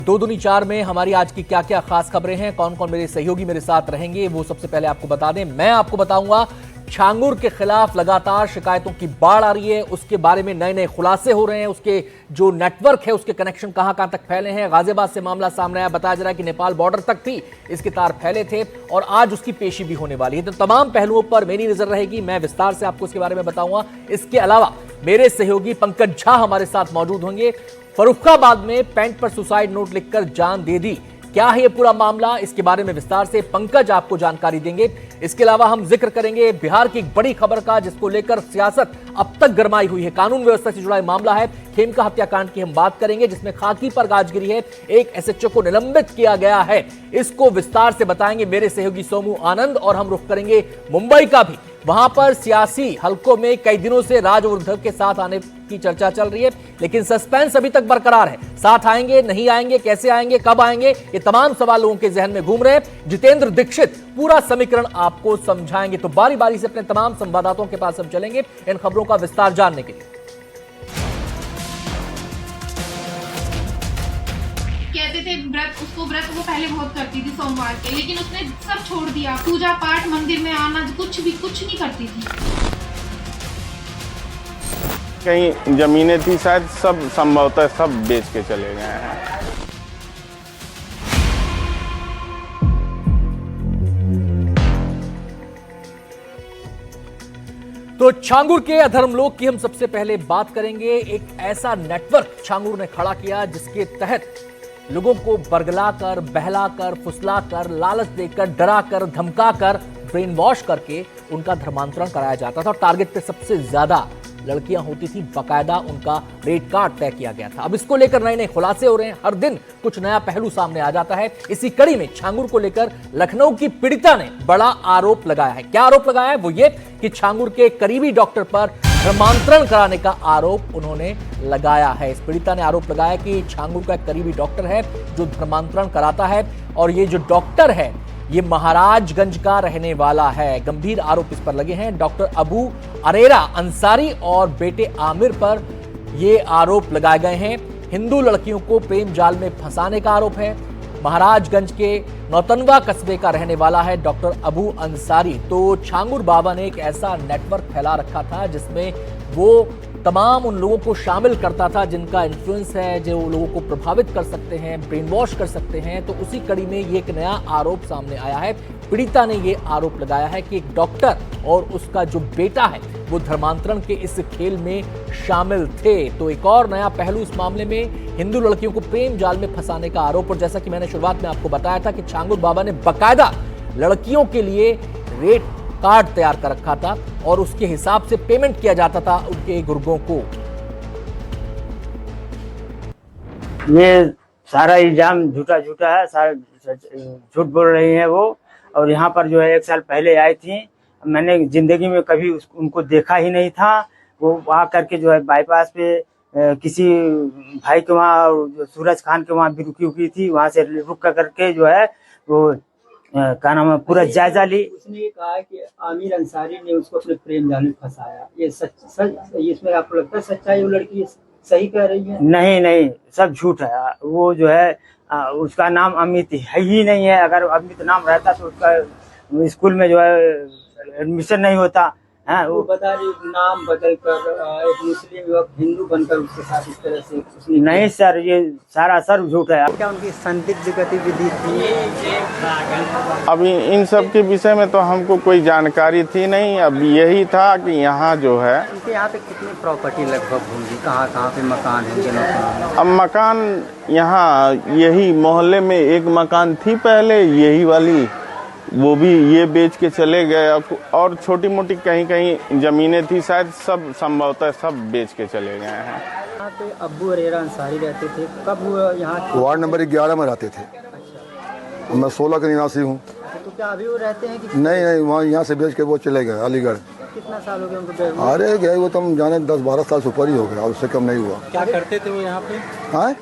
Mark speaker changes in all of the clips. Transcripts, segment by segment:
Speaker 1: दो दूनी चार में हमारी आज की क्या क्या खास खबरें हैं, कौन कौन मेरे सहयोगी मेरे साथ रहेंगे, वो सबसे पहले आपको बता दें। मैं आपको बताऊंगा छांगुर के खिलाफ लगातार शिकायतों की बाढ़ आ रही है, उसके बारे में नए नए खुलासे हो रहे हैं, उसके जो नेटवर्क है उसके कनेक्शन कहां कहां तक फैले हैं। गाजियाबाद से मामला सामने आया, बताया जा रहा है कि नेपाल बॉर्डर तक भी इसके तार फैले थे और आज उसकी पेशी भी होने वाली है। तो तमाम पहलुओं पर मेरी नजर रहेगी, मैं विस्तार से आपको इसके बारे में बताऊंगा। इसके अलावा मेरे सहयोगी पंकज झा हमारे साथ मौजूद होंगे। फर्रुखाबाद में पैंट पर सुसाइड नोट लिखकर जान दे दी, क्या है ये पूरा मामला, इसके बारे में विस्तार से पंकज आपको जानकारी देंगे। इसके अलावा हम जिक्र करेंगे बिहार की एक बड़ी खबर का, जिसको लेकर सियासत अब तक गरमाई हुई है, कानून व्यवस्था से जुड़ा मामला है। खेमका हत्याकांड की हम बात करेंगे, जिसमें खाकी पर गाजगिरी है, एक एसएचओ को निलंबित किया गया है। इसको विस्तार से बताएंगे मेरे सहयोगी सोमू आनंद। और हम रुख करेंगे मुंबई का भी, वहां पर सियासी हलकों में कई दिनों से राज और उद्धव के साथ आने की चर्चा चल रही है, लेकिन सस्पेंस अभी तक बरकरार है। साथ आएंगे, नहीं आएंगे, कैसे आएंगे, कब आएंगे, ये तमाम सवाल लोगों के जहन में घूम रहे हैं। जितेंद्र दीक्षित पूरा समीकरण आपको समझाएंगे। तो बारी बारी से अपने तमाम संवाददाताओं के पास हम चलेंगे इन खबरों का विस्तार जानने के लिए।
Speaker 2: कहते थे व्रत, उसको व्रत वो पहले बहुत करती थी सोमवार के, लेकिन उसने सब छोड़ दिया। पूजा पाठ, मंदिर में आना, कुछ नहीं करती थी।
Speaker 3: कहीं जमीनें थी शायद, सब संभवतः सब बेच के चले गए हैं।
Speaker 1: तो छांगुर के अधर्मलोक की हम सबसे पहले बात करेंगे। एक ऐसा नेटवर्क छांगुर ने खड़ा किया जिसके तहत लोगों को बरगलाकर, बहलाकर, फुसलाकर, लालच देकर, डराकर, धमकाकर, ब्रेन वॉश करके उनका धर्मांतरण कराया जाता था। और टारगेट पे सबसे ज्यादा लड़कियां होती थी, बकायदा उनका रेट कार्ड तय किया गया था। अब इसको लेकर नए नए खुलासे हो रहे हैं, हर दिन कुछ नया पहलू सामने आ जाता है। इसी कड़ी में छांगुर को लेकर लखनऊ की पीड़िता ने बड़ा आरोप लगाया है। क्या आरोप लगाया है? वो ये कि छांगुर के करीबी डॉक्टर पर धर्मांतरण कराने का आरोप उन्होंने लगाया है। इस पीड़िता ने आरोप लगाया कि छांगुर का एक करीबी डॉक्टर है जो धर्मांतरण कराता है, और ये जो डॉक्टर है ये महाराजगंज का रहने वाला है। गंभीर आरोप इस पर लगे हैं। डॉक्टर अबू अरेरा अंसारी और बेटे आमिर पर ये आरोप लगाए गए हैं। हिंदू लड़कियों को प्रेम जाल में फंसाने का आरोप है। महाराजगंज के नौतनवा कस्बे का रहने वाला है डॉक्टर अबू अंसारी। तो छांगुर बाबा ने एक ऐसा नेटवर्क फैला रखा था जिसमें वो तमाम उन लोगों को शामिल करता था जिनका इन्फ्लुएंस है, जो लोगों को प्रभावित कर सकते हैं, ब्रेन वॉश कर सकते हैं। तो उसी कड़ी में ये एक नया आरोप सामने आया है। पीड़िता ने ये आरोप लगाया है कि एक डॉक्टर और उसका जो बेटा है वो धर्मांतरण के इस खेल में शामिल थे। तो एक और नया पहलू इस मामले में, हिंदू लड़कियों को प्रेम जाल में फंसाने का आरोप। और जैसा कि मैंने शुरुआत में आपको बताया था कि छांगुर बाबा ने बकायदा लड़कियों के लिए रेट कार्ड तैयार कर रखा था और उसके हिसाब से पेमेंट किया जाता था उनके गुर्गों को।
Speaker 4: ये सारा इल्जाम झूठा है, सारा झूठ बोल रही हैं वो। और यहाँ पर जो है 1 साल पहले आई थी, मैंने जिंदगी में कभी उनको देखा ही नहीं था। वो वहाँ करके जो है बाईपास पे किसी भाई के वहाँ, सूरज खान के वहाँ भी रुकी थी। वहाँ से रुक करके जो है वो क्या नाम है, पूरा जायजा ली।
Speaker 5: उसने कहा कि आमिर अंसारी ने उसको अपने प्रेम जाल में फंसाया। ये सच इसमें आपको लगता है सच्चाई? वो लड़की सही कह रही है?
Speaker 4: नहीं, सब झूठ है। वो जो है उसका नाम अमित है ही नहीं है। अगर अमित नाम रहता तो उसका स्कूल में जो है एडमिशन नहीं होता है।
Speaker 5: वो बता रही नाम बदल कर एक मुस्लिम युवक हिंदू बनकर उसके साथ इस तरह से उसने
Speaker 4: नहीं सर, ये सारा सर झूठ है।
Speaker 5: क्या उनकी संदिग्ध गतिविधि थी?
Speaker 3: अभी इन सब के विषय में तो हमको कोई जानकारी थी नहीं। अब यही था कि यहाँ जो है,
Speaker 5: उनके यहाँ पे कितनी प्रॉपर्टी लगभग होंगी, कहाँ पे मकान है?
Speaker 3: अब मकान यहाँ यही मोहल्ले में एक मकान थी पहले, यही वाली, वो भी ये बेच के चले गए। और छोटी मोटी कहीं जमीनें थी शायद, सब संभवतः सब बेच के चले गए हैं।
Speaker 5: यहाँ पे अब्बू अरेरा अंसारी रहते थे। कब वो यहाँ?
Speaker 6: वार्ड नंबर 11 में रहते थे।
Speaker 5: अच्छा।
Speaker 6: मैं 16 का निवासी हूँ।
Speaker 5: तो क्या अभी वो रहते हैं कि
Speaker 6: नहीं, वहाँ यहाँ से बेच के वो चले गए अलीगढ़।
Speaker 5: कितना साल हो गया उनको?
Speaker 6: अरे गए वो तो हम जाने 10-12 साल से ऊपर ही हो गया, उससे कम नहीं हुआ।
Speaker 5: क्या करते थे वो यहाँ पे?
Speaker 6: हाँ,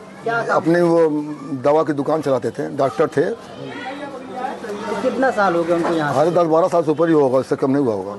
Speaker 6: अपनी वो दवा की दुकान चलाते थे, डॉक्टर थे।
Speaker 5: कितना साल हो गया उनको यहाँ?
Speaker 6: अरे 10-12 साल से ऊपर ही होगा, इससे कम नहीं हुआ होगा।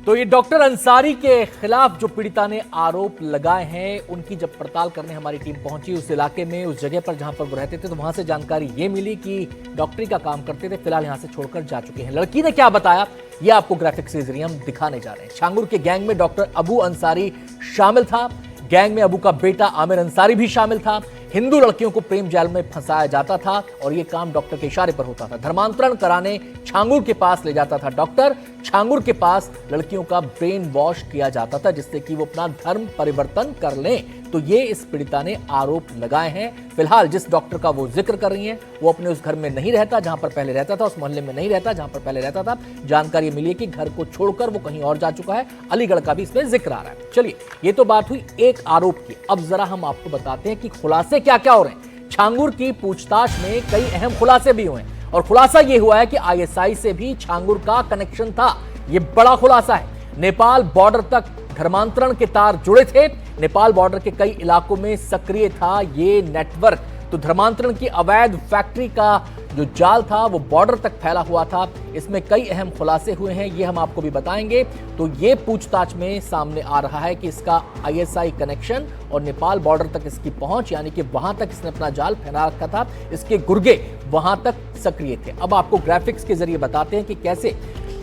Speaker 1: तो ये डॉक्टर अंसारी के खिलाफ जो पीड़िता ने आरोप लगाए हैं, उनकी जब पड़ताल करने हमारी टीम पहुंची उस इलाके में, उस जगह पर जहां पर वो रहते थे, तो वहां से जानकारी ये मिली कि डॉक्टरी का काम करते थे, फिलहाल यहां से छोड़कर जा चुके हैं। लड़की ने क्या बताया ये आपको ग्राफिक्स के जरिए हम दिखाने जा रहे हैं। छांगुर के गैंग में डॉक्टर अबू अंसारी शामिल था। गैंग में अबू का बेटा आमिर अंसारी भी शामिल था। हिंदू लड़कियों को प्रेम जाल में फंसाया जाता था और यह काम डॉक्टर के इशारे पर होता था। धर्मांतरण कराने छांगुर के पास ले जाता था डॉक्टर। छांगुर के पास लड़कियों का ब्रेन वॉश किया जाता था जिससे कि वो अपना धर्म परिवर्तन कर लें। तो ये इस पीड़िता ने आरोप लगाए हैं। फिलहाल जिस डॉक्टर का वो जिक्र कर रही हैं वो अपने उस घर में नहीं रहता जहां पर पहले रहता था, उस मोहल्ले में नहीं रहता जहां पर पहले रहता था। जानकारी मिली है कि घर को छोड़कर वो कहीं और जा चुका है। अलीगढ़ का भी इसमें जिक्र आ रहा है। चलिए, ये तो बात हुई एक आरोप की। अब जरा हम आपको बताते हैं कि खुलासे क्या क्या हो रहे हैं। छांगुर की पूछताछ में कई अहम खुलासे भी हुए हैं और खुलासा ये हुआ है कि आईएसआई से भी छांगुर का कनेक्शन था। ये बड़ा खुलासा है। नेपाल बॉर्डर तक धर्मांतरण के तार जुड़े थे। नेपाल बॉर्डर के कई इलाकों में सक्रिय था ये नेटवर्क। तो धर्मांतरण की अवैध फैक्ट्री का जो जाल था वो बॉर्डर तक फैला हुआ था। इसमें कई अहम खुलासे हुए हैं, ये हम आपको भी बताएंगे। तो ये पूछताछ में सामने आ रहा है कि इसका आईएसआई कनेक्शन और नेपाल बॉर्डर तक इसकी पहुंच, यानी कि वहां तक इसने अपना जाल फैला रखा था, इसके गुर्गे वहां तक सक्रिय थे। अब आपको ग्राफिक्स के जरिए बताते हैं कि कैसे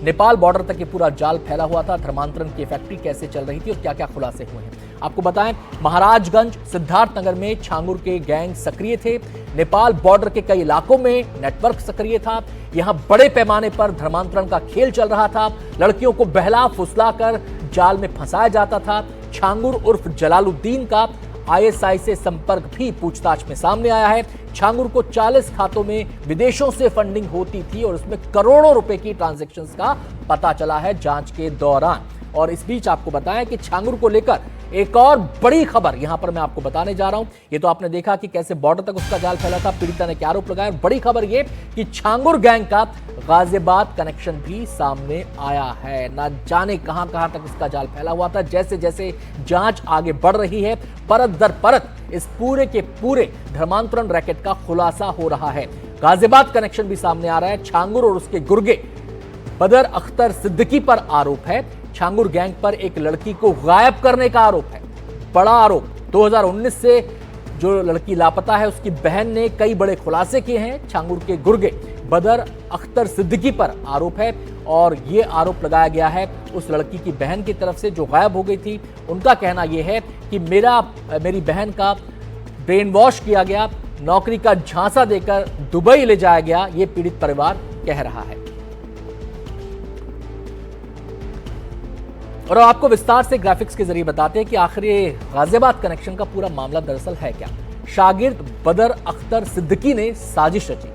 Speaker 1: नेपाल बॉर्डर तक ये पूरा जाल फैला हुआ था, धर्मांतरण की फैक्ट्री कैसे चल रही थी और क्या क्या खुलासे हुए हैं। आपको बताएं, महाराजगंज सिद्धार्थनगर में छांगुर के गैंग सक्रिय थे। नेपाल बॉर्डर के कई इलाकों में नेटवर्क सक्रिय था। यहां बड़े पैमाने पर धर्मांतरण का खेल चल रहा था। लड़कियों को बहला फुसला कर जाल में फंसाया जाता था। छांगुर उर्फ जलालुद्दीन का आईएसआई से संपर्क भी पूछताछ में सामने आया है। छांगुर को 40 खातों में विदेशों से फंडिंग होती थी और उसमें करोड़ों रुपए की ट्रांजैक्शंस का पता चला है जांच के दौरान। और इस बीच आपको बताएं कि छांगुर को लेकर एक और बड़ी खबर यहां पर मैं आपको बताने जा रहा हूं। ये तो आपने देखा कि कैसे बॉर्डर तक उसका जाल फैला था, पीड़िता ने क्या आरोप लगाया। बड़ी खबर ये कि छांगुर गैंग का गाजियाबाद कनेक्शन भी सामने आया है। ना जाने कहां कहां तक इसका जाल फैला हुआ था। जैसे जैसे जांच आगे बढ़ रही है, परत दर परत इस पूरे के पूरे धर्मांतरण रैकेट का खुलासा हो रहा है। गाजियाबाद कनेक्शन भी सामने आ रहा है। छांगुर और उसके गुर्गे बदर अख्तर सिद्दीकी पर आरोप है। छांगुर गैंग पर एक लड़की को गायब करने का आरोप है, बड़ा आरोप। 2019 से जो लड़की लापता है उसकी बहन ने कई बड़े खुलासे किए हैं। छांगुर के गुर्गे बदर अख्तर सिद्दीकी पर आरोप है और ये आरोप लगाया गया है उस लड़की की बहन की तरफ से जो गायब हो गई थी। उनका कहना यह है कि मेरी बहन का ब्रेन वॉश किया गया, नौकरी का झांसा देकर दुबई ले जाया गया, ये पीड़ित परिवार कह रहा है। और आपको विस्तार से ग्राफिक्स के जरिए बताते हैं कि आखिर ये गाजियाबाद कनेक्शन का पूरा मामला दरअसल है क्या। शागिर्द बदर अख्तर सिद्दीकी ने साजिश रची।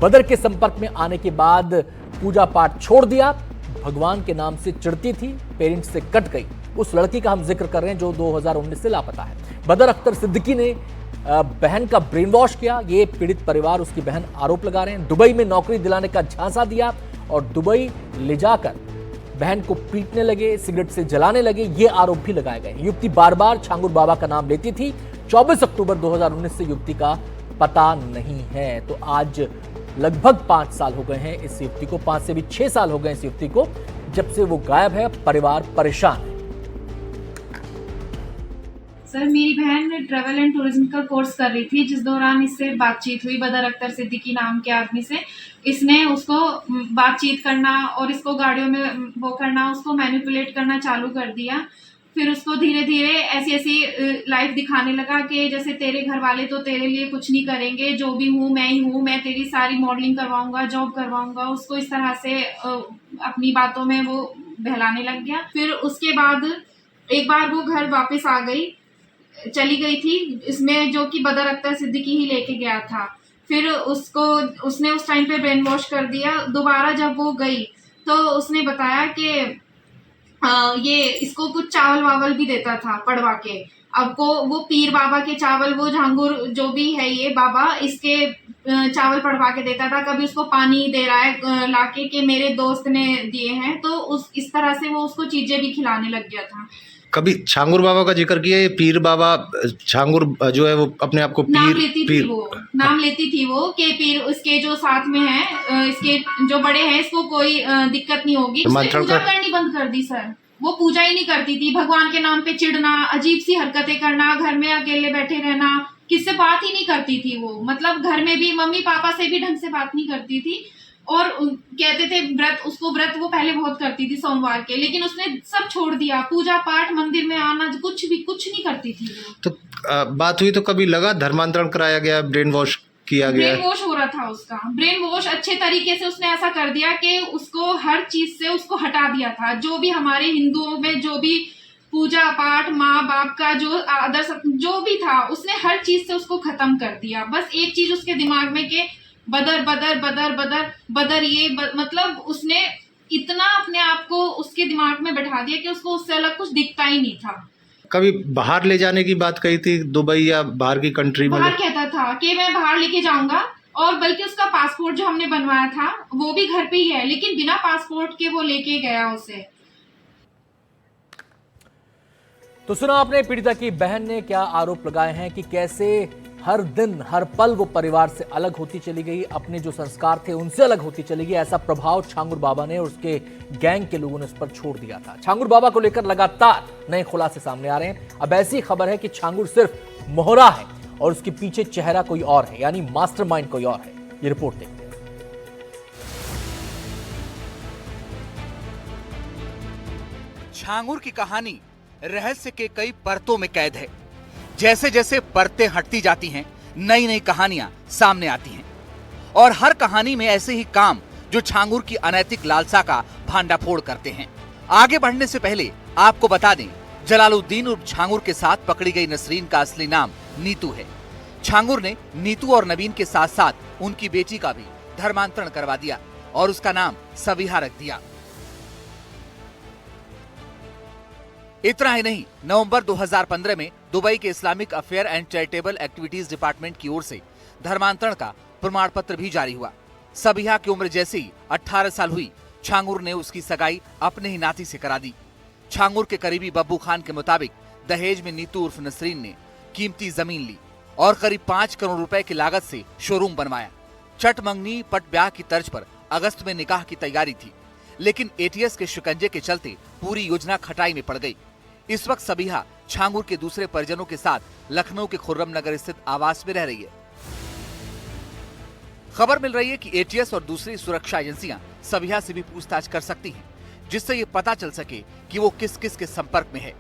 Speaker 1: बदर के संपर्क में आने के बाद पूजा पाठ छोड़ दिया। भगवान के नाम से चिढ़ती थी, पेरेंट्स से कट गई। उस लड़की का हम जिक्र कर रहे हैं जो 2019 से लापता है। बदर अख्तर सिद्दीकी ने बहन का ब्रेन वॉश किया, ये पीड़ित परिवार उसकी बहन आरोप लगा रहे हैं। दुबई में नौकरी दिलाने का झांसा दिया और दुबई ले जाकर बहन को पीटने लगे, सिगरेट से जलाने लगे, ये आरोप भी लगाए गए। युवती बार बार छांगुर बाबा का नाम लेती थी। 24 अक्टूबर 2019 से युवती का पता नहीं है। तो आज लगभग 5 साल हो गए हैं इस युवती को, 5 से भी 6 साल हो गए इस युवती को जब से वो गायब है। परिवार परेशान है।
Speaker 2: सर, मेरी बहन ट्रैवल एंड टूरिज्म का कोर्स कर रही थी, जिस दौरान इससे बातचीत हुई बदर अख्तर सिद्दीकी नाम के आदमी से। इसने उसको बातचीत करना और इसको गाड़ियों में वो करना, उसको मैनिपुलेट करना चालू कर दिया। फिर उसको धीरे धीरे ऐसी ऐसी लाइफ दिखाने लगा कि जैसे तेरे घर वाले तो तेरे लिए कुछ नहीं करेंगे, जो भी हूँ मैं ही हूँ, मैं तेरी सारी मॉडलिंग करवाऊंगा, जॉब करवाऊंगा। उसको इस तरह से अपनी बातों में वो बहलाने लग गया। फिर उसके बाद एक बार वो घर वापस आ गई, चली गई थी, इसमें जो कि बदर अख्तर सिद्दीकी ही लेके गया था। फिर उसने उस टाइम पे ब्रेन वॉश कर दिया। दोबारा जब वो गई तो उसने बताया कि ये इसको कुछ चावल वावल भी देता था पड़वा के। अब को वो पीर बाबा के चावल, वो झांगुर जो भी है ये बाबा, इसके चावल पड़वा के देता था। कभी उसको पानी दे रहा है लाके के मेरे दोस्त ने दिए हैं, तो इस तरह से वो उसको चीजें भी खिलाने लग गया था।
Speaker 7: कभी छांगुर बाबा का जिक्र किया, ये पीर बाबा छांगुर जो है वो अपने आप को
Speaker 2: नाम लेती थी वो कि पीर उसके जो साथ में है, इसके जो बड़े हैं, इसको कोई दिक्कत नहीं होगी। उसने पूजा करनी बंद कर दी सर। वो पूजा ही नहीं करती थी। भगवान के नाम पे चिढ़ना, अजीब सी हरकतें करना, घर में अकेले बैठे रहना, किससे बात ही नहीं करती थी वो। मतलब घर में भी मम्मी पापा से भी ढंग से बात नहीं करती थी। और कहते थे व्रत वो पहले बहुत करती थी सोमवार के, लेकिन उसने सब छोड़ दिया। पूजा पाठ, मंदिर में आना, कुछ नहीं करती थी वो।
Speaker 7: तो बात हुई तो कभी लगा धर्मांतरण कराया गया, ब्रेन वॉश किया गया?
Speaker 2: ब्रेन वॉश हो रहा था उसका। ब्रेन वॉश अच्छे तरीके से उसने ऐसा कर दिया कि उसको हर चीज से उसको हटा दिया था। जो भी हमारे हिंदुओं में जो भी पूजा पाठ, माँ बाप का जो आदर जो भी था, उसने हर चीज से उसको खत्म कर दिया। बस एक चीज उसके दिमाग में के बदर बदर बदर बदर बदर मतलब उसने इतना अपने आप को उसके दिमाग में बैठा दिया कि उसको उससे अलग कुछ दिखता ही नहीं था।
Speaker 7: कभी बाहर ले जाने की बात कही थी, दुबई या बाहर की कंट्री में?
Speaker 2: बाहर कहता था कि मैं बाहर लेके जाऊंगा, और बल्कि उसका पासपोर्ट जो हमने बनवाया था वो भी घर पे ही है, लेकिन बिना पासपोर्ट के वो लेके गया उसे।
Speaker 1: तो सुना आपने पीड़िता की बहन ने क्या आरोप लगाए हैं कि कैसे हर दिन हर पल वो परिवार से अलग होती चली गई, अपने जो संस्कार थे उनसे अलग होती चली गई। ऐसा प्रभाव छांगुर बाबा ने और उसके गैंग के लोगों ने उस पर छोड़ दिया था। छांगुर बाबा को लेकर लगातार नए खुलासे सामने आ रहे हैं। अब ऐसी खबर है कि छांगुर सिर्फ मोहरा है और उसके पीछे चेहरा कोई और है, यानी मास्टरमाइंड कोई और है। ये रिपोर्ट देखते हैं।
Speaker 8: छांगुर की कहानी रहस्य के कई परतों में कैद है। जैसे जैसे परतें हटती जाती हैं, नई नई कहानियां सामने आती हैं, और हर कहानी में ऐसे ही काम जो छांगुर की अनैतिक लालसा का भांडाफोड़ करते हैं। आगे बढ़ने से पहले आपको बता दें, जलालुद्दीन उर्फ छांगुर के साथ पकड़ी गई नसरीन का असली नाम नीतू है। छांगुर ने नीतू और नवीन के साथ साथ उनकी बेटी का भी धर्मांतरण करवा दिया और उसका नाम सबीहा रख दिया। इतना ही नहीं, नवंबर 2015 में दुबई के Islamic affair and charitable activities department की ओर से धर्मांतरण का प्रमाण पत्र भी जारी हुआ। सबीहा की उम्र जैसे ही 18 साल हुई, छांगुर ने उसकी सगाई अपने ही नाती से करा दी। छांगुर के करीबी बब्बू खान के मुताबिक दहेज में नीतू उर्फ नसरीन ने कीमती जमीन ली और करीब 5 करोड़ रुपए की लागत से शोरूम बनवाया। चट मंगनी पट ब्याह की तर्ज पर अगस्त में निकाह की तैयारी थी, लेकिन एटीएस के शिकंजे के चलते पूरी योजना खटाई में पड़ गई। इस वक्त सबीहा छांगुर के दूसरे परिजनों के साथ लखनऊ के खुर्रम नगर स्थित आवास में रह रही है। खबर मिल रही है कि एटीएस और दूसरी सुरक्षा एजेंसियां सबीहा से भी पूछताछ कर सकती हैं, जिससे ये पता चल सके कि वो किस किस के संपर्क में है।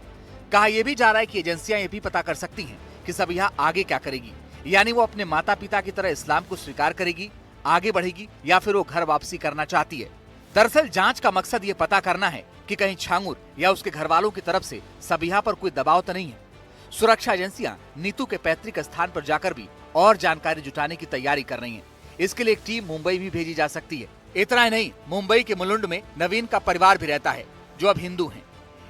Speaker 8: कहा यह भी जा रहा है कि एजेंसियां ये भी पता कर सकती हैं कि सबीहा आगे क्या करेगी, यानी वो अपने माता पिता की तरह इस्लाम को स्वीकार करेगी, आगे बढ़ेगी, या फिर वो घर वापसी करना चाहती है। दरअसल जांच का मकसद ये पता करना है कि कहीं छांगुर या उसके घर वालों की तरफ से सबीहा पर कोई दबाव तो नहीं है। सुरक्षा एजेंसियां नीतू के पैतृक स्थान पर जाकर भी और जानकारी जुटाने की तैयारी कर रही हैं। इसके लिए एक टीम मुंबई भी भेजी जा सकती है। इतना ही नहीं, मुंबई के मुलुंड में नवीन का परिवार भी रहता है, जो अब हिंदू हैं।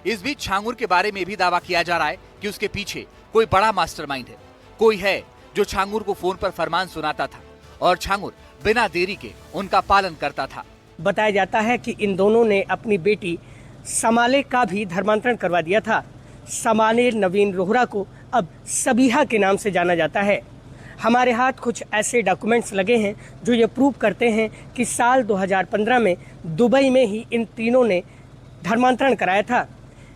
Speaker 8: इस बीच छांगुर के बारे में भी दावा किया जा रहा है कि उसके पीछे कोई बड़ा मास्टरमाइंड है, कोई है जो छांगुर को फोन पर फरमान सुनाता था और छांगुर बिना देरी के उनका पालन करता था।
Speaker 9: बताया जाता है कि इन दोनों ने अपनी बेटी समाले का भी धर्मांतरण करवा दिया था। समाले नवीन रोहरा को अब सबीहा के नाम से जाना जाता है। हमारे हाथ कुछ ऐसे डॉक्यूमेंट्स लगे हैं जो ये प्रूव करते हैं कि साल 2015 में दुबई में ही इन तीनों ने धर्मांतरण कराया था।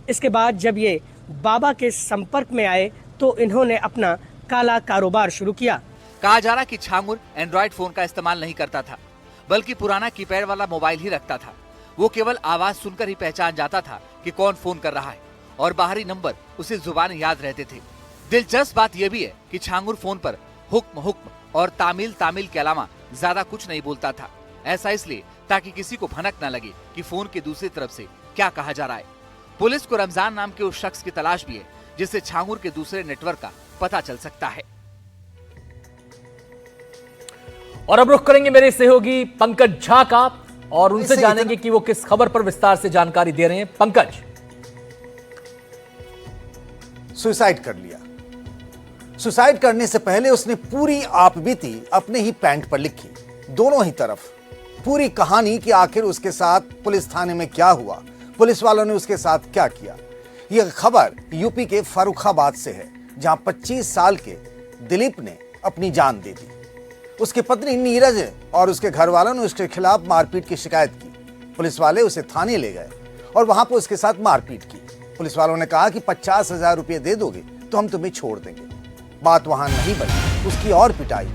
Speaker 9: इसके बाद जब ये बाबा के संपर्क में आए तो इन्होंने अपना काला कारोबार शुरू किया।
Speaker 8: कहा जा रहा कि छांगुर एंड्रॉइड फोन का इस्तेमाल नहीं करता था, बल्कि पुराना कीपैड वाला मोबाइल ही रखता था। वो केवल आवाज सुनकर ही पहचान जाता था कि कौन फोन कर रहा है, और बाहरी नंबर उसे जुबान याद रहते थे। दिलचस्प बात यह भी है कि छांगुर फोन पर हुक्म हुक्म और तामिल के अलावा ज्यादा कुछ नहीं बोलता था। ऐसा इसलिए ताकि किसी को भनक न लगे कि फोन के दूसरी तरफ से क्या कहा जा रहा है। पुलिस को रमजान नाम के उस शख्स की तलाश भी है, जिससे छांगुर के दूसरे नेटवर्क का पता चल सकता है।
Speaker 1: और अब रुख करेंगे मेरे सहयोगी पंकज झा का और उनसे जानेंगे कि वो किस खबर पर विस्तार से जानकारी दे रहे हैं। पंकज।
Speaker 10: सुसाइड कर लिया। सुसाइड करने से पहले उसने पूरी आपबीती अपने ही पैंट पर लिखी, दोनों ही तरफ पूरी कहानी कि आखिर उसके साथ पुलिस थाने में क्या हुआ, पुलिस वालों ने उसके साथ क्या किया। यह खबर यूपी के फर्रुखाबाद से है, जहां 25 साल के दिलीप ने अपनी जान दे दी। उसकी पत्नी नीरज और उसके घर वालों ने उसके खिलाफ मारपीट की शिकायत की। पुलिस वाले उसे थाने ले गए और वहां पर उसके साथ मारपीट की। पुलिस वालों ने कहा कि 50,000 रुपये दे दोगे तो हम तुम्हें छोड़ देंगे। बात वहां नहीं बनी, उसकी और पिटाई।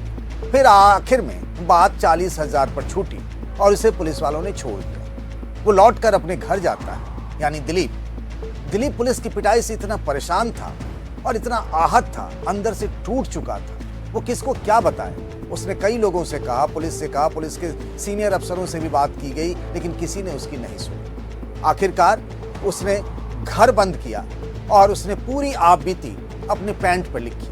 Speaker 10: फिर आखिर में बात 40,000 पर छूटी और उसे पुलिस वालों ने छोड़ दिया। वो लौटकर अपने घर जाता है, यानी दिलीप पुलिस की पिटाई से इतना परेशान था और इतना आहत था, अंदर से टूट चुका था। वो किसको क्या बताए। उसने कई लोगों से कहा, पुलिस से कहा, पुलिस के सीनियर अफसरों से भी बात की गई, लेकिन किसी ने उसकी नहीं सुनी। आखिरकार उसने घर बंद किया और उसने पूरी आपबीती अपने पैंट पर लिखी।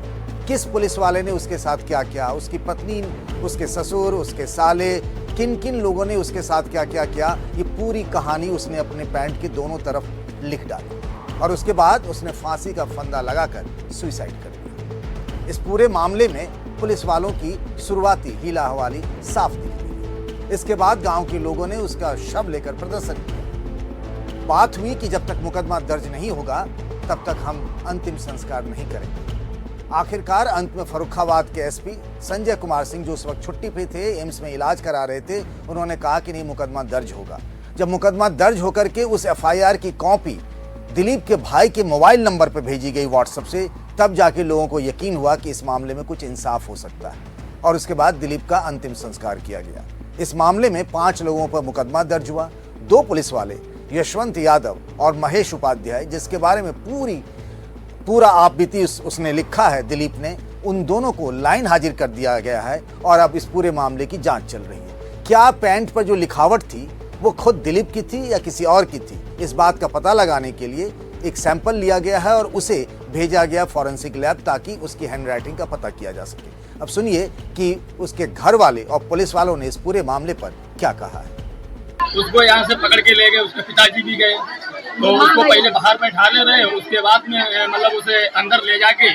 Speaker 10: किस पुलिस वाले ने उसके साथ क्या किया, उसकी पत्नी, उसके ससुर, उसके साले, किन किन लोगों ने उसके साथ क्या क्या किया, ये पूरी कहानी उसने अपने पैंट के दोनों तरफ लिख डाली। और उसके बाद उसने फांसी का फंदा लगाकर सुसाइड कर दिया। इस पूरे मामले में पुलिस वालों की शुरुआती हीला हवाली साफ दिख रही। इसके बाद गांव के लोगों ने उसका शव लेकर प्रदर्शन किया। बात हुई कि जब तक मुकदमा दर्ज नहीं होगा तब तक हम अंतिम संस्कार नहीं करेंगे। आखिरकार अंत में फर्रुखाबाद के एसपी संजय कुमार सिंह, जो उस वक्त छुट्टी पे थे, एम्स में इलाज करा रहे थे, उन्होंने कहा कि नहीं, मुकदमा दर्ज होगा। जब मुकदमा दर्ज होकर के उस एफआईआर की कॉपी दिलीप के भाई के मोबाइल नंबर पर भेजी गई व्हाट्सएप से, तब जाके लोगों को यकीन हुआ कि इस मामले में कुछ इंसाफ हो सकता है। और उसके बाद दिलीप का अंतिम संस्कार किया गया। इस मामले में 5 लोगों पर मुकदमा दर्ज हुआ। 2 पुलिस वाले, यशवंत यादव और महेश उपाध्याय, जिसके बारे में पूरा आपबीती उसने लिखा है दिलीप ने, उन दोनों को लाइन हाजिर कर दिया गया है और अब इस पूरे मामले की जांच चल रही है। क्या पैंट पर जो लिखावट थी वो खुद दिलीप की थी या किसी और की थी, इस बात का पता लगाने के लिए एक सैंपल लिया गया है और उसे भेजा गया फॉरेंसिक लैब, ताकि उसकी हैंडराइटिंग का पता किया जा सके। अब सुनिए कि उसके घर वाले और पुलिस वालों ने इस पूरे मामले पर क्या कहा है।
Speaker 11: उसको यहाँ से पकड़ के ले गए, उसके पिताजी भी गए, तो उसको पहले बाहर बैठा ले रहे, उसके बाद में मतलब उसे अंदर ले जाके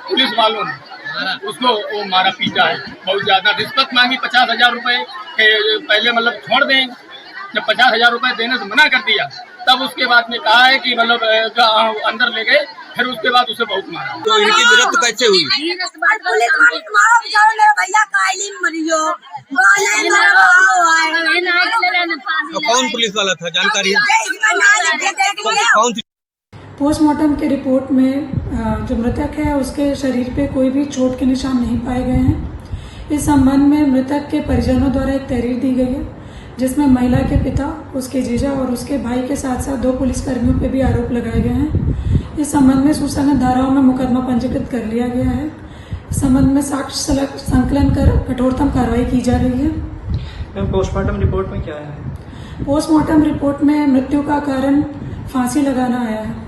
Speaker 11: पुलिस वालों ने उसको वो मारा पीटा है बहुत ज्यादा। रिश्वत मांगी 50,000 रुपए के, पहले मतलब छोड़ दें। जब 50,000 रुपए देने से मना कर दिया, तब उसके बाद में कहा है कि मतलब अंदर ले गए, फिर उसके बाद उसे बहुत मारा।
Speaker 12: तो इनकी गिरफ्त कैसे हुई? तो कौन पुलिस वाला था, जानकारी है? कौन थी?
Speaker 13: पोस्टमार्टम के रिपोर्ट में जो मृतक है उसके शरीर पे कोई भी चोट के निशान नहीं पाए गए हैं। इस संबंध में मृतक के परिजनों द्वारा एक तहरीर दी गई है, जिसमें महिला के पिता, उसके जीजा और उसके भाई के साथ साथ 2 पुलिसकर्मियों पे भी आरोप लगाए गए हैं। इस संबंध में सुसंगत धाराओं में मुकदमा पंजीकृत कर लिया गया है। इस संबंध में साक्ष्य संकलन कर कठोरतम कार्रवाई की जा रही है।
Speaker 14: पोस्टमार्टम रिपोर्ट में क्या है?
Speaker 13: पोस्टमार्टम रिपोर्ट में मृत्यु का कारण फांसी लगाना आया है।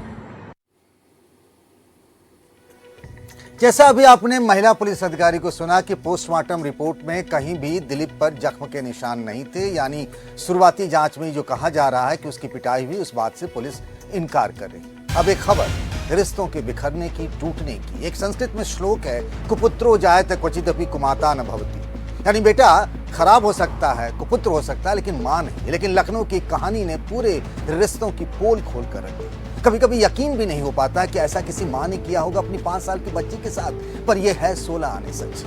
Speaker 10: जैसा अभी आपने महिला पुलिस अधिकारी को सुना कि पोस्टमार्टम रिपोर्ट में कहीं भी दिलीप पर जख्म के निशान नहीं थे, यानी शुरुआती जांच में जो कहा जा रहा है कि उसकी पिटाई हुई, उस बात से पुलिस इनकार कर रही। अब एक खबर रिश्तों के बिखरने की, टूटने की। एक संस्कृत में श्लोक है, कुपुत्रो जायते क्वचिदपि कुमाता न भवति, यानी बेटा खराब हो सकता है, कुपुत्र हो सकता है, लेकिन मां नहीं। लेकिन लखनऊ की कहानी ने पूरे रिश्तों की पोल खोल कर रख दी। कभी कभी यकीन भी नहीं हो पाता कि ऐसा किसी मां ने किया होगा अपनी 5 साल की बच्ची के साथ, पर यह है 16 आने सच।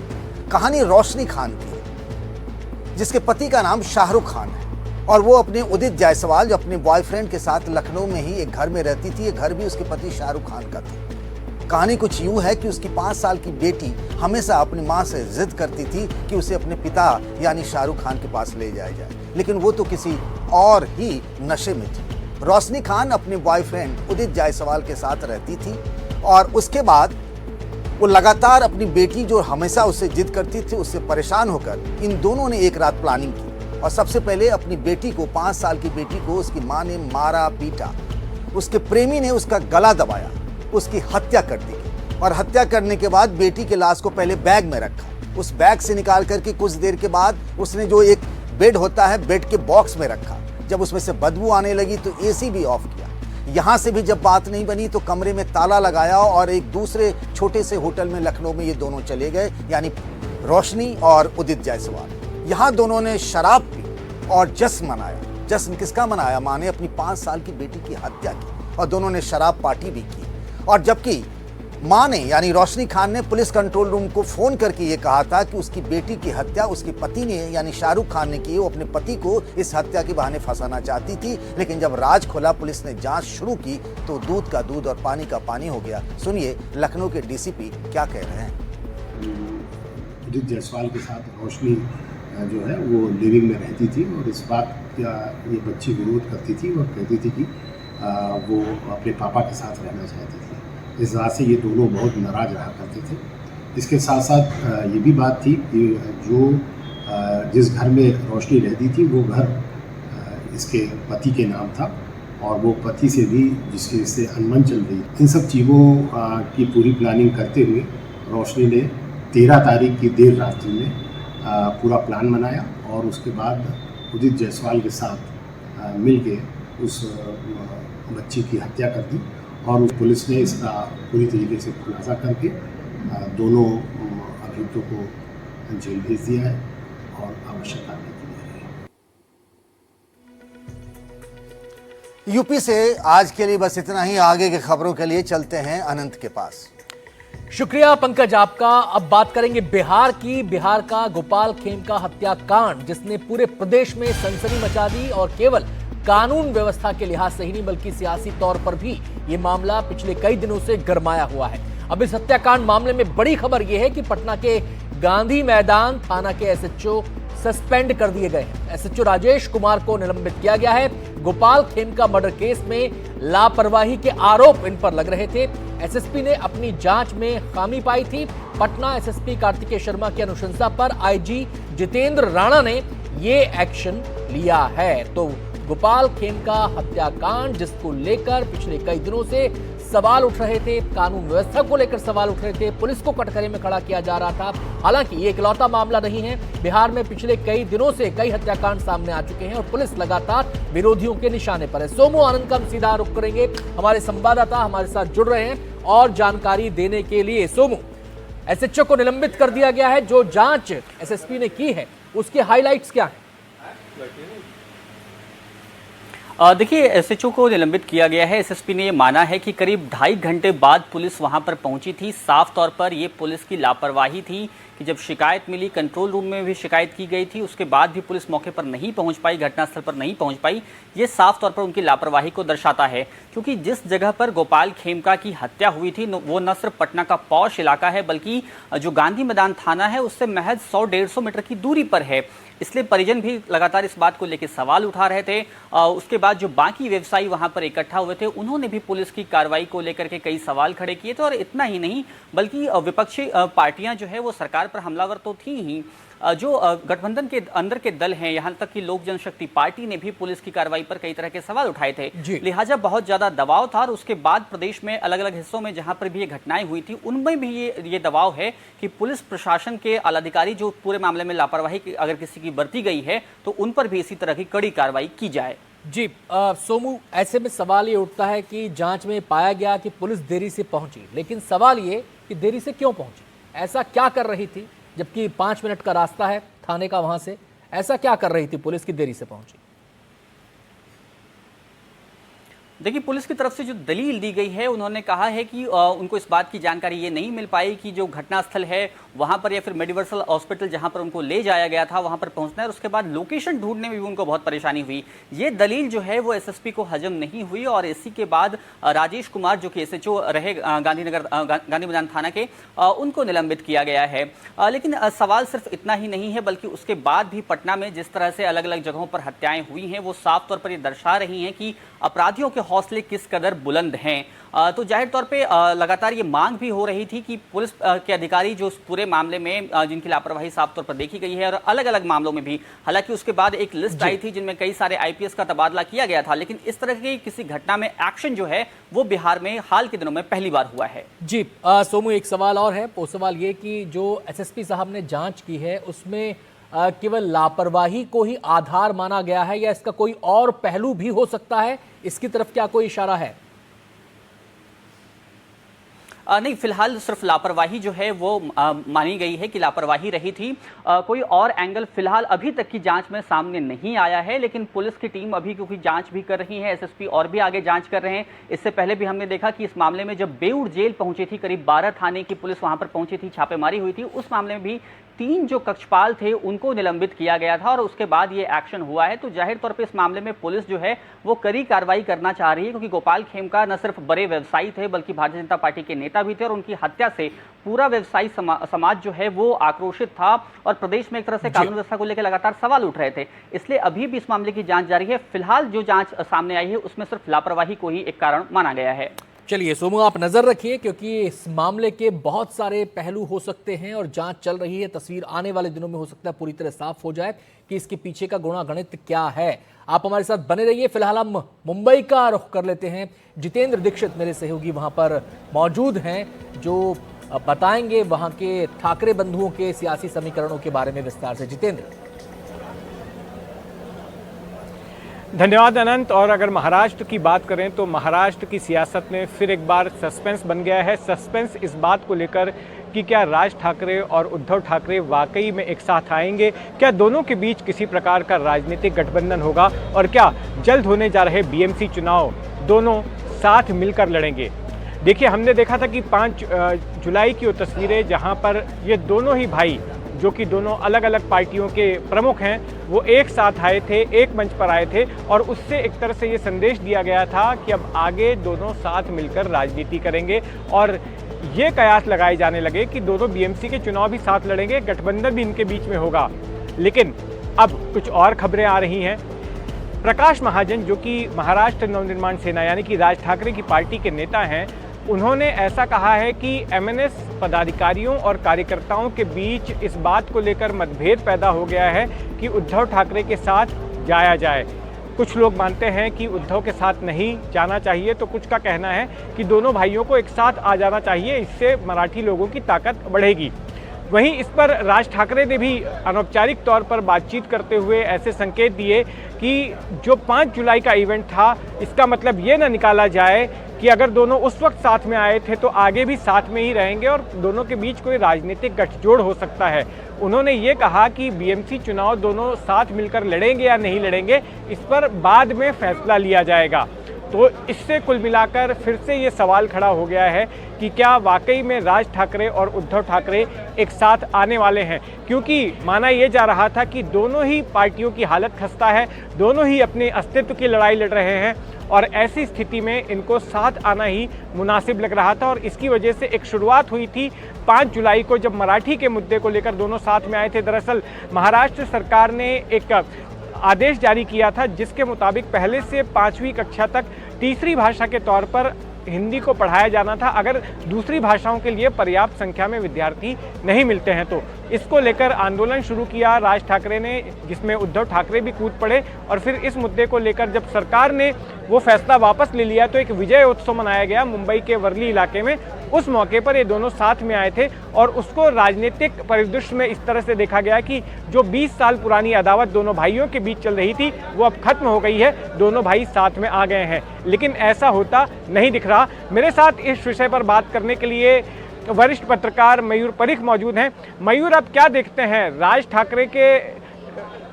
Speaker 10: कहानी रोशनी खान की है, जिसके पति का नाम शाहरुख खान है और वो अपने उदित जायसवाल, जो अपने बॉयफ्रेंड के साथ लखनऊ में ही एक घर में रहती थी। ये घर भी उसके पति शाहरुख खान का था। कहानी कुछ यूं है कि उसकी 5 साल की बेटी हमेशा अपनी मां से जिद करती थी कि उसे अपने पिता यानी शाहरुख खान के पास ले जाया जाए, लेकिन वो तो किसी और ही नशे में थी। रोशनी खान अपने बॉयफ्रेंड उदित जायसवाल के साथ रहती थी और उसके बाद वो लगातार अपनी बेटी, जो हमेशा उससे जिद करती थी, उससे परेशान होकर इन दोनों ने एक रात प्लानिंग की और सबसे पहले अपनी बेटी को, 5 साल की बेटी को उसकी मां ने मारा, पीटा। उसके प्रेमी ने उसका गला दबाया, उसकी हत्या कर दी और हत्या करने के बाद बेटी के लाश को पहले बैग में रखा। उस बैग से निकाल करके कुछ देर के बाद उसने जो एक बेड होता है, बेड के बॉक्स में रखा। जब उसमें से बदबू आने लगी तो एसी भी ऑफ किया। यहाँ से भी जब बात नहीं बनी तो कमरे में ताला लगाया और एक दूसरे छोटे से होटल में लखनऊ में ये दोनों चले गए, यानी रोशनी और उदित जायसवाल। यहाँ दोनों ने शराब पी और जश्न मनाया। जश्न किसका मनाया? माँ ने अपनी 5 साल की बेटी की हत्या की और दोनों ने शराब पार्टी भी की। और जबकि मां ने यानी रोशनी खान ने पुलिस कंट्रोल रूम को फोन करके ये कहा था कि उसकी बेटी की हत्या उसके पति ने यानी शाहरुख खान ने की। वो अपने पति को इस हत्या के बहाने फंसाना चाहती थी, लेकिन जब राज खोला, पुलिस ने जांच शुरू की तो दूध का दूध और पानी का पानी हो गया। सुनिए लखनऊ के डीसीपी क्या कह रहे हैं।
Speaker 15: उदित जायसवाल के साथ रोशनी जो है वो लिविंग में रहती थी और इस बात का ये बच्ची विरोध करती थी और कहती थी कि वो अपने पापा के साथ रहना चाहती थी। इस बात से ये दोनों बहुत नाराज रहा करते थे। इसके साथ साथ ये भी बात थी कि जो जिस घर में रोशनी रहती थी वो घर इसके पति के नाम था और वो पति से भी जिसकी इससे अनबन चल रही। इन सब चीज़ों की पूरी प्लानिंग करते हुए रोशनी ने 13 तारीख की देर रात्रि में पूरा प्लान बनाया और उसके बाद उदित जायसवाल के साथ मिलके उस बच्ची की हत्या कर दी और पुलिस ने इसका पूरी तरीके से खुलासा करके दोनों अभियुक्तों को जेल भेज दिया है और आवश्यक कार्रवाई की जा रही है।
Speaker 10: यूपी से आज के लिए बस इतना ही। आगे की खबरों के लिए चलते हैं अनंत के पास।
Speaker 1: शुक्रिया पंकज आपका। अब बात करेंगे बिहार की। बिहार का गोपाल खेमका हत्याकांड जिसने पूरे प्रदेश में सनसनी मचा दी और केवल कानून व्यवस्था के लिहाज से ही नहीं बल्कि सियासी तौर पर भी ये मामला पिछले कई दिनों से गरमाया हुआ है। अब इस हत्याकांड मामले में बड़ी खबर यह है कि पटना के गांधी मैदान थाना के एसएचओ सस्पेंड कर दिए गए हैं। एसएचओ राजेश कुमार को निलंबित किया गया है। गोपाल खेमका मर्डर केस में लापरवाही के आरोप इन पर लग रहे थे। एसएसपी ने अपनी जांच में खामी पाई थी। पटना एसएसपी कार्तिकेय शर्मा की अनुशंसा पर आईजी जितेंद्र राणा ने ये एक्शन लिया है। तो गोपाल खेमका हत्याकांड जिसको लेकर पिछले कई दिनों से सवाल उठ रहे थे, कानून व्यवस्था को लेकर सवाल उठ रहे थे, पुलिस को कटघरे में खड़ा किया जा रहा था। हालांकि ये इकलौता मामला नहीं है। बिहार में पिछले कई दिनों से कई हत्याकांड सामने आ चुके हैं और पुलिस लगातार विरोधियों के निशाने पर है। सोमू आनंद का हम सीधा रुख करेंगे। हमारे संवाददाता हमारे साथ जुड़ रहे हैं और जानकारी देने के लिए। सोमू, एसएचओ को निलंबित कर दिया गया है। जो जांच एसएसपी ने की है उसके हाईलाइट्स क्या है?
Speaker 16: देखिए, एसएचओ को निलंबित किया गया है। एसएसपी ने ये माना है कि करीब 2.5 घंटे बाद पुलिस वहां पर पहुंची थी। साफ तौर पर ये पुलिस की लापरवाही थी कि जब शिकायत मिली, कंट्रोल रूम में भी शिकायत की गई थी, उसके बाद भी पुलिस मौके पर नहीं पहुंच पाई, घटनास्थल पर नहीं पहुंच पाई। ये साफ तौर पर उनकी लापरवाही को दर्शाता है, क्योंकि जिस जगह पर गोपाल खेमका की हत्या हुई थी वो न सिर्फ पटना का पॉश इलाका है बल्कि जो गांधी मैदान थाना है उससे महज 100-150 मीटर की दूरी पर है। इसलिए परिजन भी लगातार इस बात को लेकर सवाल उठा रहे थे। उसके बाद जो बाकी व्यवसायी वहां पर इकट्ठा हुए थे उन्होंने भी पुलिस की कार्रवाई को लेकर के कई सवाल खड़े किए थे। और इतना ही नहीं बल्कि विपक्षी पार्टियां जो है वो सरकार पर हमलावर तो थी ही, जो गठबंधन के अंदर के दल हैं, यहां तक कि लोक जनशक्ति पार्टी ने भी पुलिस की कार्रवाई पर कई तरह के सवाल उठाए थे। लिहाजा बहुत ज्यादा दबाव था। और उसके बाद प्रदेश में अलग अलग हिस्सों में जहां पर भी ये घटनाएं हुई थी उनमें भी ये दबाव है कि पुलिस प्रशासन के आलाधिकारी जो पूरे मामले में लापरवाही अगर किसी की बरती गई है तो उन पर भी इसी तरह की कड़ी कार्रवाई की जाए।
Speaker 1: जी सोमू, ऐसे में सवाल ये उठता है कि जांच में पाया गया कि पुलिस देरी से पहुंची, लेकिन सवाल ये कि देरी से क्यों पहुंची? ऐसा क्या कर रही थी जबकि 5 मिनट का रास्ता है थाने का वहां से? ऐसा क्या कर रही थी पुलिस की देरी से पहुंची?
Speaker 16: देखिए, पुलिस की तरफ से जो दलील दी गई है उन्होंने कहा है कि उनको इस बात की जानकारी ये नहीं मिल पाई कि जो घटनास्थल है वहां पर या फिर मेडिवर्सल हॉस्पिटल जहां पर उनको ले जाया गया था वहां पर पहुंचना है और उसके बाद लोकेशन ढूंढने में भी उनको बहुत परेशानी हुई। ये दलील जो है वो एसएसपी को हजम नहीं हुई और इसी के बाद राजेश कुमार जो कि एसएचओ रहे गांधी मैदान थाना के, उनको निलंबित किया गया है। लेकिन सवाल सिर्फ इतना ही नहीं है बल्कि उसके बाद भी पटना में जिस तरह से अलग अलग जगहों पर हत्याएं हुई हैं वो साफ तौर पर ये दर्शा रही हैं कि अपराधियों के हौसले किस कदर बुलंद हैं। तो जाहिर तौर पे लगातार ये मांग भी हो रही थी कि पुलिस के अधिकारी जो पूरे मामले में जिनकी लापरवाही साफ तौर पर देखी गई है और अलग अलग मामलों में भी, हालांकि उसके बाद एक लिस्ट आई थी जिनमें कई सारे आईपीएस का तबादला किया गया था, लेकिन इस तरह की किसी घटना में एक्शन जो है वो बिहार में हाल के दिनों में पहली बार हुआ है।
Speaker 1: जी सोमू, एक सवाल और है। वो सवाल ये कि जो एसएसपी साहब ने जांच की है उसमें केवल लापरवाही को ही आधार माना गया है या इसका कोई और पहलू भी हो सकता है? इसकी तरफ क्या कोई इशारा है?
Speaker 16: नहीं, फिलहाल सिर्फ लापरवाही जो है वो मानी गई है कि लापरवाही रही थी। कोई और एंगल फिलहाल अभी तक की जांच में सामने नहीं आया है, लेकिन पुलिस की टीम अभी क्योंकि जांच भी कर रही है, एसएसपी और भी आगे जांच कर रहे हैं। इससे पहले भी हमने देखा कि इस मामले में जब बेऊर जेल पहुंची थी, करीब 12 थाने की पुलिस वहां पर पहुंची थी, छापेमारी हुई थी, उस मामले में भी 3 जो कक्षपाल थे उनको निलंबित किया गया था और उसके बाद ये एक्शन हुआ है। तो जाहिर तौर पे इस मामले में पुलिस जो है वो कड़ी कार्रवाई करना चाह रही है, क्योंकि गोपाल खेमका न सिर्फ बड़े व्यवसायी थे बल्कि भारतीय जनता पार्टी के नेता भी थे और उनकी हत्या से पूरा व्यवसायी समाज जो है वो आक्रोशित था और प्रदेश में एक तरह से कानून व्यवस्था को लेकर लगातार सवाल उठ रहे थे। इसलिए अभी भी इस मामले की जांच जारी है। फिलहाल जो जांच सामने आई है उसमें सिर्फ लापरवाही को ही एक कारण माना गया है।
Speaker 1: चलिए सोमू, आप नजर रखिए क्योंकि इस मामले के बहुत सारे पहलू हो सकते हैं और जांच चल रही है। तस्वीर आने वाले दिनों में हो सकता है पूरी तरह साफ हो जाए कि इसके पीछे का गुणा गणित क्या है। आप हमारे साथ बने रहिए। फिलहाल हम मुंबई का रुख कर लेते हैं। जितेंद्र दीक्षित मेरे सहयोगी वहां पर मौजूद हैं जो बताएंगे वहां के ठाकरे बंधुओं के सियासी समीकरणों के बारे में विस्तार से। जितेंद्र।
Speaker 17: धन्यवाद अनंत। और अगर महाराष्ट्र की बात करें तो महाराष्ट्र की सियासत में फिर एक बार सस्पेंस बन गया है। सस्पेंस इस बात को लेकर कि क्या राज ठाकरे और उद्धव ठाकरे वाकई में एक साथ आएंगे, क्या दोनों के बीच किसी प्रकार का राजनीतिक गठबंधन होगा और क्या जल्द होने जा रहे बीएमसी चुनाव दोनों साथ मिलकर लड़ेंगे। देखिए, हमने देखा था कि 5 जुलाई की वो तस्वीरें जहां पर ये दोनों ही भाई जो कि दोनों अलग अलग पार्टियों के प्रमुख हैं वो एक साथ आए थे, एक मंच पर आए थे और उससे एक तरह से ये संदेश दिया गया था कि अब आगे दोनों साथ मिलकर राजनीति करेंगे और ये कयास लगाए जाने लगे कि दोनों बीएमसी के चुनाव भी साथ लड़ेंगे, गठबंधन भी इनके बीच में होगा। लेकिन अब कुछ और खबरें आ रही हैं। प्रकाश महाजन जो कि महाराष्ट्र नवनिर्माण सेना यानी कि राज ठाकरे की पार्टी के नेता हैं, उन्होंने ऐसा कहा है कि एमएनएस पदाधिकारियों और कार्यकर्ताओं के बीच इस बात को लेकर मतभेद पैदा हो गया है कि उद्धव ठाकरे के साथ जाया जाए। कुछ लोग मानते हैं कि उद्धव के साथ नहीं जाना चाहिए, तो कुछ का कहना है कि दोनों भाइयों को एक साथ आ जाना चाहिए, इससे मराठी लोगों की ताकत बढ़ेगी। वहीं इस पर राज ठाकरे ने भी अनौपचारिक तौर पर बातचीत करते हुए ऐसे संकेत दिए कि जो 5 जुलाई का इवेंट था, इसका मतलब ये ना निकाला जाए कि अगर दोनों उस वक्त साथ में आए थे तो आगे भी साथ में ही रहेंगे और दोनों के बीच कोई राजनीतिक गठजोड़ हो सकता है। उन्होंने ये कहा कि बीएमसी चुनाव दोनों साथ मिलकर लड़ेंगे या नहीं लड़ेंगे, इस पर बाद में फैसला लिया जाएगा। तो इससे कुल मिलाकर फिर से ये सवाल खड़ा हो गया है कि क्या वाकई में राज ठाकरे और उद्धव ठाकरे एक साथ आने वाले हैं, क्योंकि माना यह जा रहा था कि दोनों ही पार्टियों की हालत खस्ता है, दोनों ही अपने अस्तित्व की लड़ाई लड़ रहे हैं और ऐसी स्थिति में इनको साथ आना ही मुनासिब लग रहा था। और इसकी वजह से एक शुरुआत हुई थी 5 जुलाई को जब मराठी के मुद्दे को लेकर दोनों साथ में आए थे। दरअसल महाराष्ट्र सरकार ने एक आदेश जारी किया था जिसके मुताबिक पहले से 5वीं कक्षा तक तीसरी भाषा के तौर पर हिंदी को पढ़ाया जाना था अगर दूसरी भाषाओं के लिए पर्याप्त संख्या में विद्यार्थी नहीं मिलते हैं तो। इसको लेकर आंदोलन शुरू किया राज ठाकरे ने, जिसमें उद्धव ठाकरे भी कूद पड़े और फिर इस मुद्दे को लेकर जब सरकार ने वो फैसला वापस ले लिया तो एक विजय उत्सव मनाया गया मुंबई के वर्ली इलाके में। उस मौके पर ये दोनों साथ में आए थे और उसको राजनीतिक परिदृश्य में इस तरह से देखा गया कि जो 20 साल पुरानी अदावत दोनों भाइयों के बीच चल रही थी वो अब खत्म हो गई है, दोनों भाई साथ में आ गए हैं। लेकिन ऐसा होता नहीं दिख रहा। मेरे साथ इस विषय पर बात करने के लिए वरिष्ठ पत्रकार मयूर परीख मौजूद हैं। मयूर, आप क्या देखते हैं, राज ठाकरे के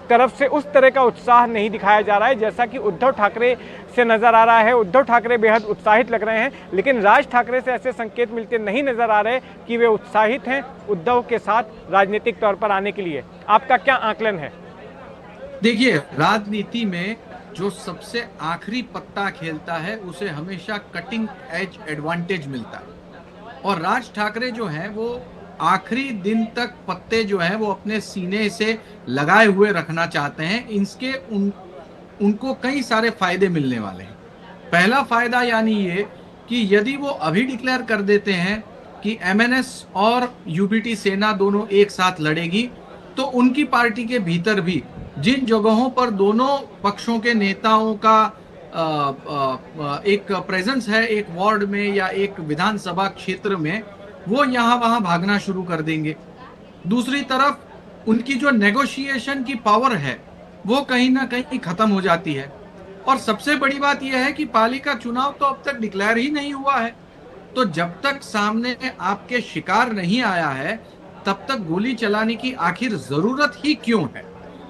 Speaker 17: तरफ से उस तरह का उत्साह नहीं दिखाया जा रहा है जैसा कि उद्धव ठाकरे से नजर आ रहा है। उद्धव ठाकरे बेहद उत्साहित लग रहे हैं, लेकिन राज ठाकरे से ऐसे संकेत मिलते नहीं नजर आ रहे कि वे उत्साहित हैं उद्धव के साथ राजनीतिक तौर पर आने के लिए। आपका क्या आकलन है?
Speaker 18: देखिए, राजनीति में जो सबसे आखिरी पत्ता खेलता है उसे हमेशा कटिंग एज एडवांटेज मिलता है और राज ठाकरे जो हैं वो आखिरी दिन तक पत्ते जो हैं वो अपने सीने से लगाए हुए रखना चाहते हैं। इसके उनको कई सारे फायदे मिलने वाले हैं। पहला फायदा यानी ये कि यदि वो अभी डिक्लेयर कर देते हैं कि एमएनएस और यूबीटी सेना दोनों एक साथ लड़ेगी तो उनकी पार्टी के भीतर भी जिन जगहों पर दोनों पक्षों के नेताओं का एक प्रेजेंस है, एक वार्ड में या एक विधानसभा क्षेत्र में, वो यहाँ वहाँ भागना शुरू कर देंगे। दूसरी तरफ उनकी जो नेगोशिएशन की पावर है वो कहीं ना कहीं खत्म हो जाती है। और सबसे बड़ी बात यह है कि पालिका चुनाव तो अब तक डिक्लेयर ही नहीं हुआ है, तो जब तक सामने आपके शिकार नहीं आया है तब तक गोली चलाने की आखिर जरूरत ही क्यों है।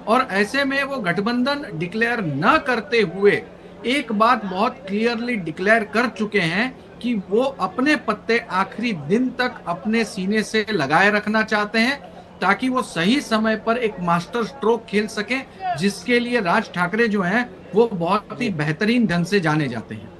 Speaker 18: और ऐसे में वो गठबंधन डिक्लेयर न करते हुए एक बात बहुत क्लियरली डिक्लेयर कर चुके हैं कि वो अपने पत्ते आखिरी दिन तक अपने सीने से लगाए रखना चाहते हैं ताकि वो सही समय पर एक मास्टर स्ट्रोक खेल सके, जिसके लिए राज ठाकरे जो हैं वो बहुत ही बेहतरीन ढंग से जाने जाते हैं।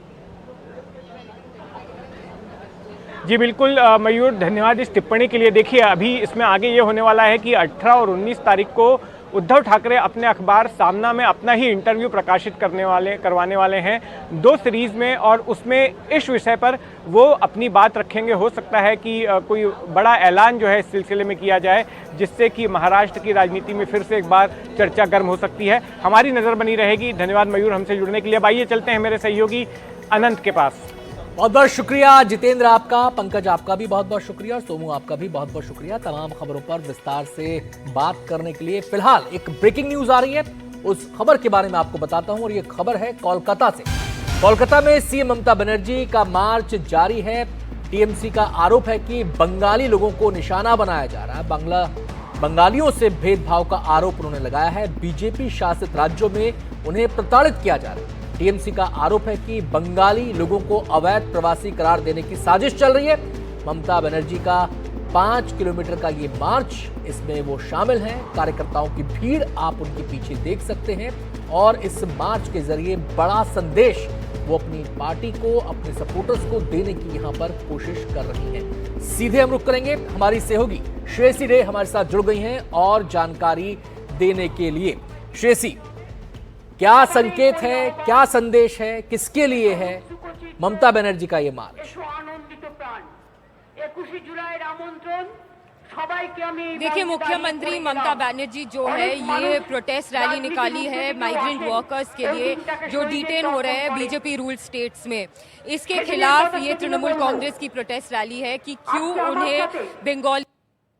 Speaker 17: जी बिल्कुल मयूर, धन्यवाद इस टिप्पणी के लिए। देखिए अभी इसमें आगे ये होने वाला है कि 18 और 19 तारीख को उद्धव ठाकरे अपने अखबार सामना में अपना ही इंटरव्यू प्रकाशित करवाने वाले हैं 2 सीरीज में, और उसमें इस विषय पर वो अपनी बात रखेंगे। हो सकता है कि कोई बड़ा ऐलान जो है इस सिलसिले में किया जाए, जिससे कि महाराष्ट्र की राजनीति में फिर से एक बार चर्चा गर्म हो सकती है। हमारी नज़र बनी रहेगी। धन्यवाद मयूर हमसे जुड़ने के लिए। अब आइए चलते हैं मेरे सहयोगी अनंत के पास।
Speaker 1: बहुत बहुत शुक्रिया जितेंद्र आपका, पंकज आपका भी बहुत बहुत शुक्रिया, और सोमू आपका भी बहुत बहुत शुक्रिया तमाम खबरों पर विस्तार से बात करने के लिए। फिलहाल एक ब्रेकिंग न्यूज आ रही है, उस खबर के बारे में आपको बताता हूं, और ये खबर है कोलकाता से। कोलकाता में सीएम ममता बनर्जी का मार्च जारी है। टीएमसी का आरोप है कि बंगाली लोगों को निशाना बनाया जा रहा है। बंगालियों से भेदभाव का आरोप उन्होंने लगाया है। बीजेपी शासित राज्यों में उन्हें प्रताड़ित किया जा रहा है। टीएमसी का आरोप है कि बंगाली लोगों को अवैध प्रवासी करार देने की साजिश चल रही है। ममता बनर्जी का 5 किलोमीटर का ये मार्च, इसमें वो शामिल हैं। कार्यकर्ताओं की भीड़ आप उनके पीछे देख सकते हैं, और इस मार्च के जरिए बड़ा संदेश वो अपनी पार्टी को, अपने सपोर्टर्स को देने की यहां पर कोशिश कर रही हैं। सीधे हम रुख करेंगे, हमारी सहयोगी श्रेयसी रे हमारे साथ जुड़ गई हैं और जानकारी देने के लिए। श्रेयसी, क्या संकेत है, क्या संदेश है, किसके लिए है ममता बनर्जी का ये मार्च?
Speaker 19: देखिए, मुख्यमंत्री ममता बनर्जी जो है ये प्रोटेस्ट रैली निकाली है माइग्रेंट वर्कर्स के लिए जो डिटेन हो रहे हैं बीजेपी रूल स्टेट्स में। इसके खिलाफ ये तृणमूल कांग्रेस की प्रोटेस्ट रैली है कि क्यों उन्हें बंगाली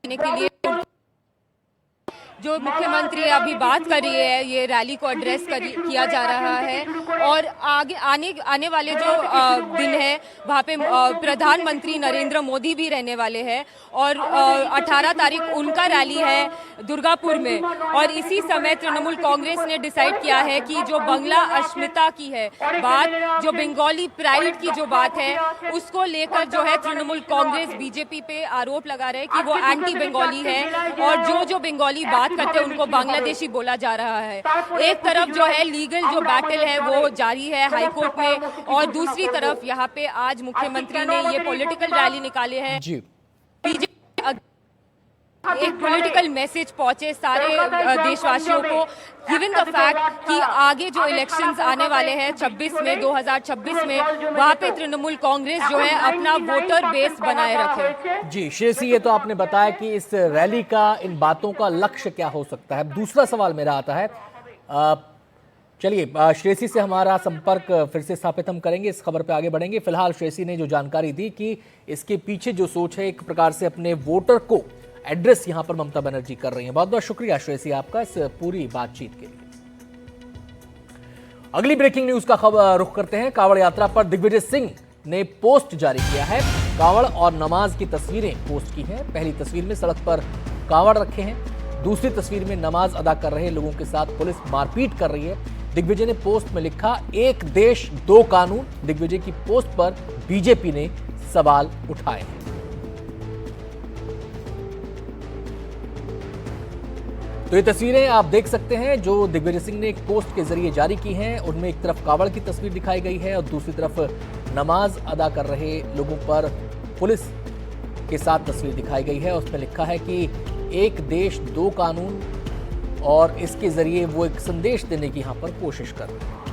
Speaker 19: देने के लिए जो मुख्यमंत्री अभी बात कर रही है, ये रैली को एड्रेस किया जा रहा है। और आगे आने वाले जो दिन है वहाँ पे प्रधानमंत्री नरेंद्र मोदी भी रहने वाले हैं, और 18 तारीख उनका रैली है दुर्गापुर में। और इसी समय तृणमूल कांग्रेस ने डिसाइड किया है कि जो बंगला अस्मिता की है बात, जो बंगाली प्राइड की जो बात है, उसको लेकर जो है तृणमूल कांग्रेस बीजेपी पे आरोप लगा रहे हैं कि वो एंटी बंगाली है, और जो बंगाली बात करते हैं उनको बांग्लादेशी बोला जा रहा है। एक तरफ जो है लीगल जो बैटल है वो जारी है हाई कोर्ट में, और दूसरी तरफ यहाँ पे आज मुख्यमंत्री ने ये पॉलिटिकल रैली निकाले हैं। एक पॉलिटिकल मैसेज पहुंचे सारे देशवासियों को, गिवन द फैक्ट कि आगे जो इलेक्शंस आने वाले हैं 2026 में वहाँ पे तृणमूल कांग्रेस जो है अपना वोटर बेस बनाए रखे।
Speaker 1: जी श्रेयसी, ये तो आपने बताया कि इस रैली का, इन बातों का लक्ष्य क्या हो सकता है। दूसरा सवाल मेरा आता है, चलिए श्रेयसी से हमारा संपर्क फिर से स्थापित हम करेंगे, इस खबर पे आगे बढ़ेंगे। फिलहाल श्रेयसी ने जो जानकारी दी कि इसके पीछे जो सोच है, एक प्रकार से अपने वोटर को एड्रेस यहां पर ममता बनर्जी कर रही हैं। बहुत बहुत शुक्रिया श्रेयसी आपका इस पूरी बातचीत के लिए। अगली ब्रेकिंग न्यूज का खबर रुख करते हैं। कांवड़ यात्रा पर दिग्विजय सिंह ने पोस्ट जारी किया है। कांवड़ और नमाज की तस्वीरें पोस्ट की हैं। पहली तस्वीर में सड़क पर कांवड़ रखे हैं, दूसरी तस्वीर में नमाज अदा कर रहे लोगों के साथ पुलिस मारपीट कर रही है। दिग्विजय ने पोस्ट में लिखा, एक देश दो कानून। दिग्विजय की पोस्ट पर बीजेपी ने सवाल उठाए हैं। तो ये तस्वीरें आप देख सकते हैं जो दिग्विजय सिंह ने एक पोस्ट के जरिए जारी की हैं। उनमें एक तरफ कांवड़ की तस्वीर दिखाई गई है और दूसरी तरफ नमाज अदा कर रहे लोगों पर पुलिस के साथ तस्वीर दिखाई गई है। उसमें लिखा है कि एक देश दो कानून, और इसके जरिए वो एक संदेश देने की यहाँ पर कोशिश कर रहे हैं।